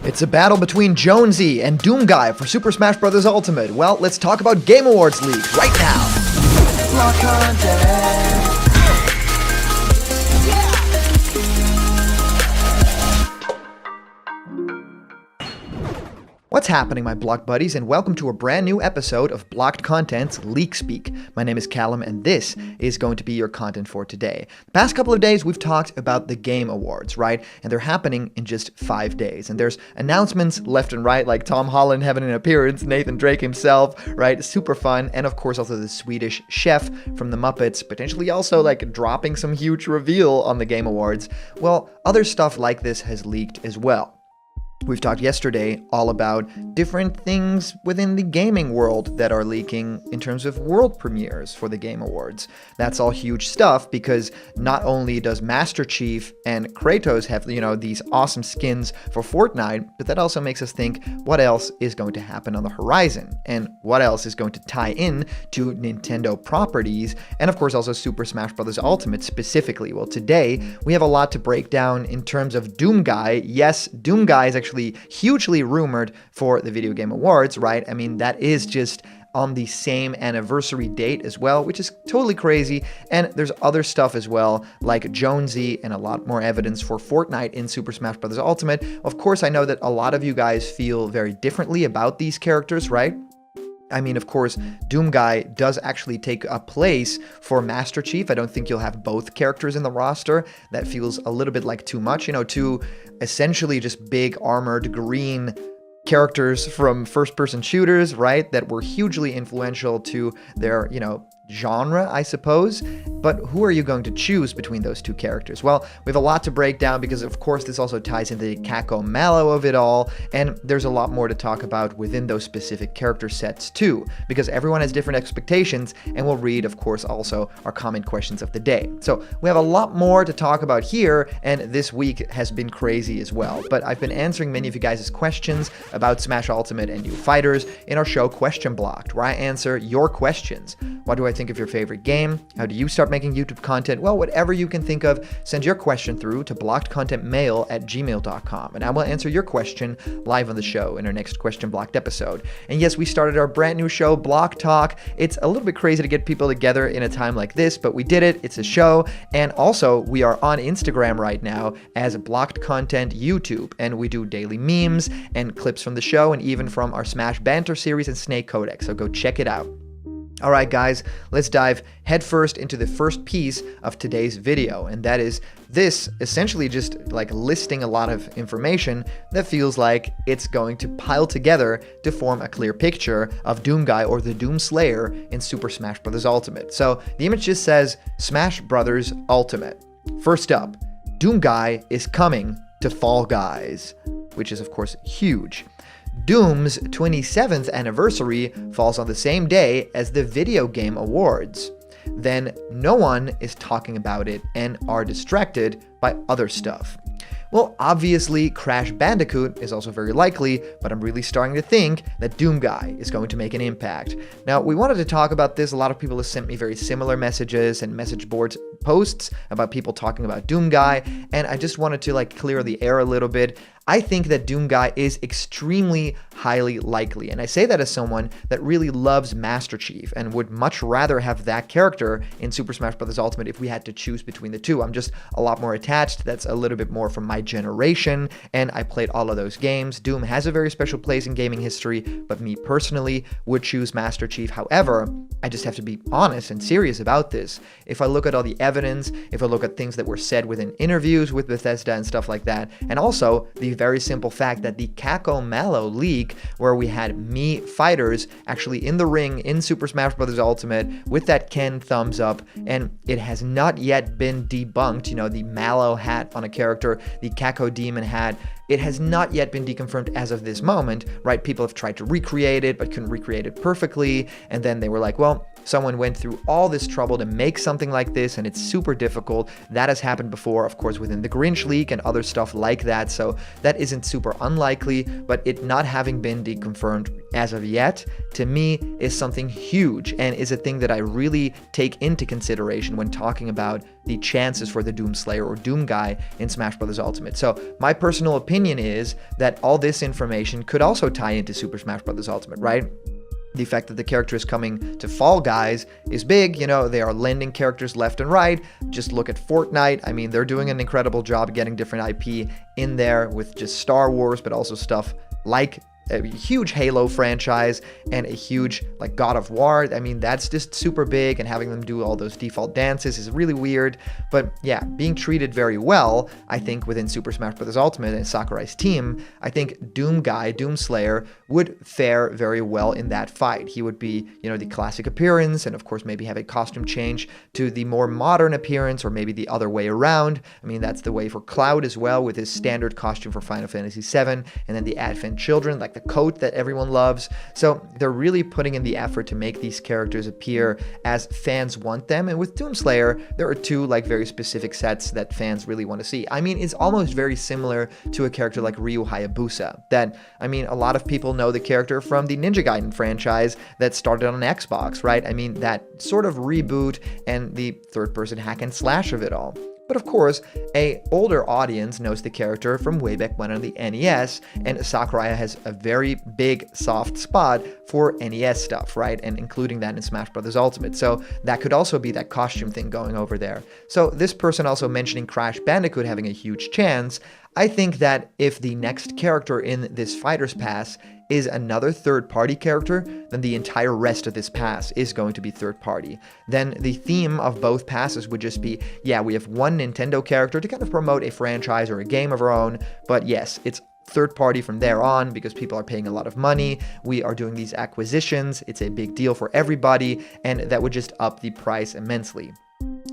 It's a battle between JONESY and Doomguy for Super Smash Bros. Ultimate. Well, let's talk about Game Awards leaks right now. What's happening, my block buddies, and welcome to a brand new episode of Blocked Content's Leak Speak. My name is Callum, and this is going to be your content for today. The past couple of days, we've talked about the Game Awards, right? And they're happening in just 5 days. And there's announcements left and right, like Tom Holland having an appearance, Nathan Drake himself, right? Super fun. And of course, also the Swedish chef from the Muppets, potentially also like dropping some huge reveal on the Game Awards. Well, other stuff like this has leaked as well. We've talked yesterday all about different things within the gaming world that are leaking in terms of world premieres for the Game Awards. That's all huge stuff because not only does Master Chief and Kratos have, these awesome skins for Fortnite, but that also makes us think what else is going to happen on the horizon and what else is going to tie in to Nintendo properties and of course also Super Smash Bros. Ultimate specifically. Well, today we have a lot to break down in terms of Doomguy. Yes, Doomguy is actually hugely rumored for the Video Game Awards, right? I mean, that is just on the same anniversary date as well, which is totally crazy. And there's other stuff as well, like JONESY and a lot more evidence for Fortnite in Super Smash Bros. Ultimate. Of course, I know that a lot of you guys feel very differently about these characters, right? I mean, of course, Doomguy does actually take a place for Master Chief. I don't think you'll have both characters in the roster. That feels a little bit like too much, two essentially just big armored green characters from first-person shooters, right, that were hugely influential to their, genre, I suppose. But who are you going to choose between those two characters? Well, we have a lot to break down because, of course, this also ties into the Cacomalo of it all, and there's a lot more to talk about within those specific character sets, too, because everyone has different expectations, and we'll read, of course, also our comment questions of the day. So we have a lot more to talk about here, and this week has been crazy as well. But I've been answering many of you guys' questions about Smash Ultimate and new fighters in our show Question Blocked, where I answer your questions. What do I think of your favorite game? How do you start making YouTube content? Well, whatever you can think of, send your question through to blockedcontentmail@gmail.com, and I will answer your question live on the show in our next Question Blocked episode. And yes, we started our brand new show, Block Talk. It's a little bit crazy to get people together in a time like this, but we did it. It's a show. And also, we are on Instagram right now as Blocked Content YouTube, and we do daily memes and clips from the show and even from our Smash Banter series and Snake Codex, so go check it out. All right, guys, let's dive headfirst into the first piece of today's video, and that is this essentially just like listing a lot of information that feels like it's going to pile together to form a clear picture of Doomguy or the Doom Slayer in Super Smash Bros. Ultimate. So the image just says Smash Bros. Ultimate. First up, Doomguy is coming to Fall Guys, which is of course huge. Doom's 27th anniversary falls on the same day as the Video Game Awards. Then no one is talking about it and are distracted by other stuff. Well, obviously, Crash Bandicoot is also very likely, but I'm really starting to think that Doomguy is going to make an impact. Now, we wanted to talk about this. A lot of people have sent me very similar messages and message board posts about people talking about Doomguy, and I just wanted to clear the air a little bit. I think that Doomguy is extremely highly likely, and I say that as someone that really loves Master Chief and would much rather have that character in Super Smash Bros. Ultimate if we had to choose between the two. I'm just a lot more attached. That's a little bit more from my generation, and I played all of those games. Doom has a very special place in gaming history, but me personally would choose Master Chief. However, I just have to be honest and serious about this. If I look at all the evidence, if I look at things that were said within interviews with Bethesda and stuff like that, and also the very simple fact that the Cacomalo leak, where we had Mii fighters actually in the ring in Super Smash Bros. Ultimate with that Ken thumbs up, and it has not yet been debunked, the Mallow hat on a character, the Caco Demon hat, it has not yet been deconfirmed as of this moment, right? People have tried to recreate it, but couldn't recreate it perfectly, and then they were like, well, someone went through all this trouble to make something like this, and it's super difficult. That has happened before, of course, within the Grinch leak and other stuff like that, so that isn't super unlikely, but it not having been deconfirmed as of yet, to me, is something huge, and is a thing that I really take into consideration when talking about the chances for the Doomslayer or Doomguy in Smash Bros. Ultimate. So my personal opinion is that all this information could also tie into Super Smash Bros. Ultimate, right? The fact that the character is coming to Fall Guys is big. You know, they are lending characters left and right. Just look at Fortnite. I mean, they're doing an incredible job getting different IP in there with just Star Wars, but also stuff like a huge Halo franchise and a huge like God of War. I mean, that's just super big, and having them do all those default dances is really weird. But yeah, being treated very well, I think, within Super Smash Bros. Ultimate and Sakurai's team, I think Doomguy, Doomslayer, would fare very well in that fight. He would be, you know, the classic appearance, and of course maybe have a costume change to the more modern appearance, or maybe the other way around. I mean, that's the way for Cloud as well, with his standard costume for Final Fantasy VII, and then the Advent Children, like the coat that everyone loves. So they're really putting in the effort to make these characters appear as fans want them. And with Doomslayer, there are two like very specific sets that fans really want to see. I mean, it's almost very similar to a character like Ryu Hayabusa, that, I mean, a lot of people know the character from the Ninja Gaiden franchise that started on Xbox, right? I mean, that sort of reboot and the third-person hack and slash of it all. But of course, a older audience knows the character from way back when on the NES, and Sakurai has a very big soft spot for NES stuff, right? And including that in Smash Bros. Ultimate. So that could also be that costume thing going over there. So this person also mentioning Crash Bandicoot having a huge chance. I think that if the next character in this Fighter's Pass is another third-party character, then the entire rest of this pass is going to be third-party. Then the theme of both passes would just be, yeah, we have one Nintendo character to kind of promote a franchise or a game of our own, but yes, it's third-party from there on because people are paying a lot of money. We are doing these acquisitions. It's a big deal for everybody, and that would just up the price immensely.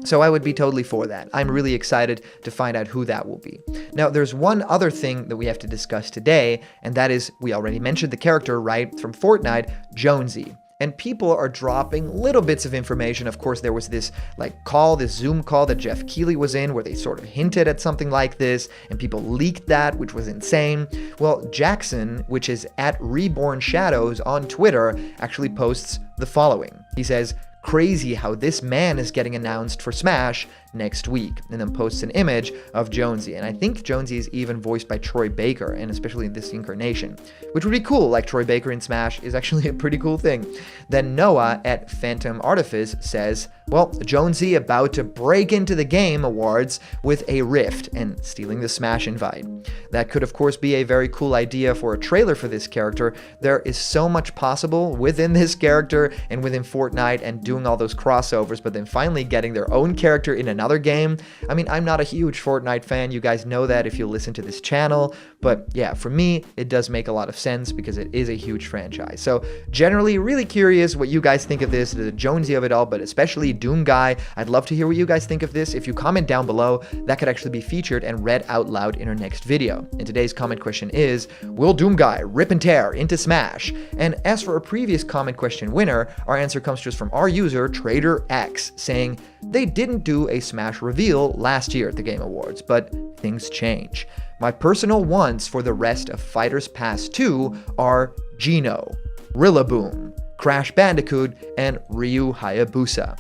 So I would be totally for that. I'm really excited to find out who that will be. Now, there's one other thing that we have to discuss today, and that is, we already mentioned the character, right, from Fortnite, JONESY. And people are dropping little bits of information. Of course, there was this this Zoom call that Jeff Keighley was in where they sort of hinted at something like this, and people leaked that, which was insane. Well, Jackson, which is at Reborn Shadows on Twitter, actually posts the following. He says, "Crazy how this man is getting announced for Smash next week," and then posts an image of JONESY. And I think JONESY is even voiced by Troy Baker, and especially in this incarnation, which would be cool. Like, Troy Baker in Smash is actually a pretty cool thing. Then Noah at Phantom Artifice says, well, JONESY about to break into the Game Awards with a rift and stealing the Smash invite. That could, of course, be a very cool idea for a trailer for this character. There is so much possible within this character and within Fortnite and doing all those crossovers, but then finally getting their own character in another game. I mean, I'm not a huge Fortnite fan. You guys know that if you listen to this channel. But yeah, for me, it does make a lot of sense because it is a huge franchise. So generally, really curious what you guys think of this, the JONESY of it all, but especially Doomguy. I'd love to hear what you guys think of this. If you comment down below, that could actually be featured and read out loud in our next video. And today's comment question is, will Doomguy rip and tear into Smash? And as for a previous comment question winner, our answer comes to us from our user, Trader X, saying, they didn't do a Smash reveal last year at the Game Awards, but things change. My personal wants for the rest of Fighter's Pass 2 are Geno, Rillaboom, Crash Bandicoot, and Ryu Hayabusa.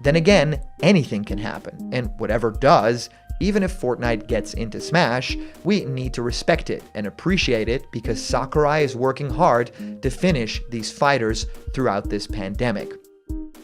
Then again, anything can happen, and whatever does, even if Fortnite gets into Smash, we need to respect it and appreciate it because Sakurai is working hard to finish these fighters throughout this pandemic.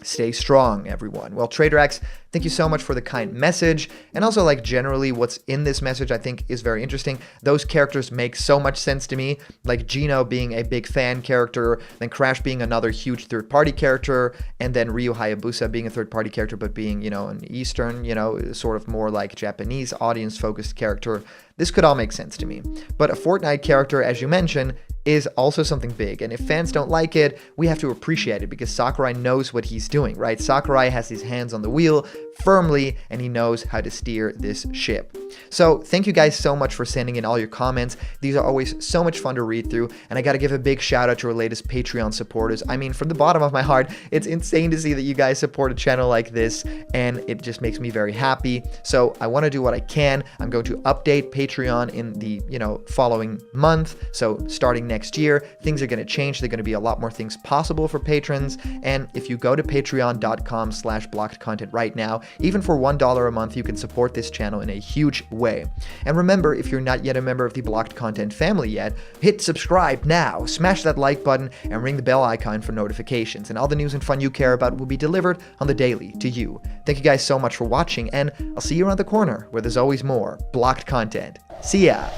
Stay strong, everyone. Well, Trader X, thank you so much for the kind message. And also, like, generally what's in this message I think is very interesting. Those characters make so much sense to me, like Geno being a big fan character, then Crash being another huge third-party character, and then Ryu Hayabusa being a third-party character but being, you know, an Eastern, you know, sort of more like Japanese audience-focused character. This could all make sense to me. But a Fortnite character, as you mentioned, is also something big, and if fans don't like it, we have to appreciate it because Sakurai knows what he's doing, right? Sakurai has his hands on the wheel firmly, and he knows how to steer this ship. So thank you guys so much for sending in all your comments. These are always so much fun to read through, and I gotta give a big shout out to our latest Patreon supporters. I mean, from the bottom of my heart, it's insane to see that you guys support a channel like this, and it just makes me very happy. So I want to do what I can. I'm going to update Patreon in the, following month, so starting next next year, things are going to change. There are going to be a lot more things possible for patrons. And if you go to patreon.com/blockedcontent right now, even for $1 a month, you can support this channel in a huge way. And remember, if you're not yet a member of the Blocked Content family yet, hit subscribe now, smash that like button, and ring the bell icon for notifications. And all the news and fun you care about will be delivered on the daily to you. Thank you guys so much for watching, and I'll see you around the corner where there's always more Blocked Content. See ya!